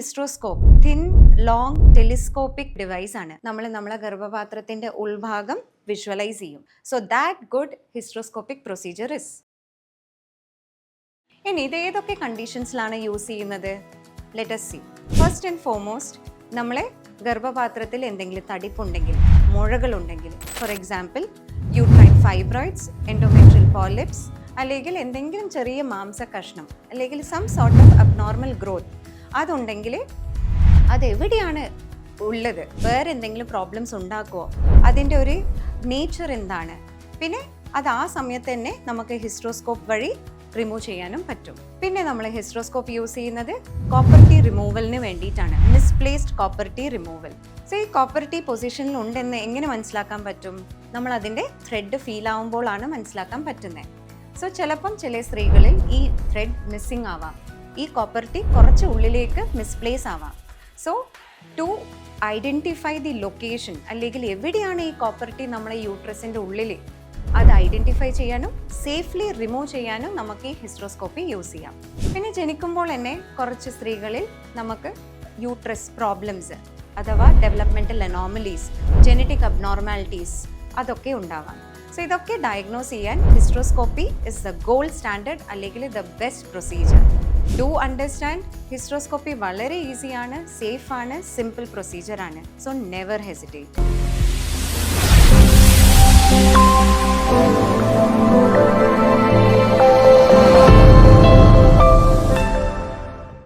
ഹിസ്ട്രോസ്കോപ്പ് thin long telescopic device ആണ്. നമ്മളെ ഗർഭപാത്രത്തിന്റെ ഉൾഭാഗം വിഷ്വലൈസ് ചെയ്യും. So that good hysteroscopic procedure is. ഇനി ഇത് ഏതൊക്കെ കണ്ടീഷൻസിലാണ് യൂസ് ചെയ്യുന്നത്? Let us see. First and foremost, നമ്മളെ ഗർഭപാത്രത്തിൽ എന്തെങ്കിലും തടിപ്പുണ്ടെങ്കിൽ, മുഴകളുണ്ടെങ്കിൽ, for example uterine fibroids, endometrial polyps, അല്ലെങ്കിൽ എന്തെങ്കിലും ചെറിയ മാംസ കഷ്ണം, അല്ലെങ്കിൽ some sort of abnormal growth, അതുണ്ടെങ്കിൽ അതെവിടെയാണ് ഉള്ളത്, വേറെ എന്തെങ്കിലും പ്രോബ്ലംസ് ഉണ്ടാക്കുമോ, അതിൻ്റെ ഒരു നേച്ചർ എന്താണ്, പിന്നെ അത് ആ സമയത്ത് തന്നെ നമുക്ക് ഹിസ്ട്രോസ്കോപ്പ് വഴി റിമൂവ് ചെയ്യാനും പറ്റും. പിന്നെ നമ്മൾ ഹിസ്ട്രോസ്കോപ്പ് യൂസ് ചെയ്യുന്നത് കോപ്പർ ടി റിമൂവലിന് വേണ്ടിയിട്ടാണ്, misplaced copper T removal. So ഈ കോപ്പർ ടി പൊസിഷനിൽ ഉണ്ടെന്ന് എങ്ങനെ മനസ്സിലാക്കാൻ പറ്റും? നമ്മൾ അതിൻ്റെ ത്രെഡ് ഫീൽ ആവുമ്പോഴാണ് മനസ്സിലാക്കാൻ പറ്റുന്നത്. സോ ചിലപ്പം ചില സ്ത്രീകളിൽ ഈ ത്രെഡ് മിസ്സിംഗ് ആവാം, ഈ കോപ്പർ ടി കുറച്ച് ഉള്ളിലേക്ക് മിസ്പ്ലേസ് ആവാം. So to identify the location, അല്ലെങ്കിൽ എവിടെയാണ് ഈ കോപ്പർ ടി നമ്മളെ യൂട്രസിൻ്റെ ഉള്ളിൽ, അത് ഐഡൻറ്റിഫൈ ചെയ്യാനും സേഫ്ലി റിമൂവ് ചെയ്യാനും നമുക്ക് ഈ ഹിസ്ട്രോസ്കോപ്പി യൂസ് ചെയ്യാം. പിന്നെ ജനിക്കുമ്പോൾ തന്നെ കുറച്ച് സ്ത്രീകളിൽ നമുക്ക് യൂട്രസ് പ്രോബ്ലംസ് അഥവാ ഡെവലപ്മെൻറ്റൽ അനോമലീസ്, ജെനറ്റിക് അബ്നോർമാലിറ്റീസ് അതൊക്കെ ഉണ്ടാവാം. സോ ഇതൊക്കെ ഡയഗ്നോസ് ചെയ്യാൻ hysteroscopy is the gold standard, അല്ലെങ്കിൽ the best procedure. Do understand, hysteroscopy വളരെ ഈസിയാണ്, സേഫാണ്, സിമ്പിൾ പ്രൊസീജിയറാണ്. So never hesitate.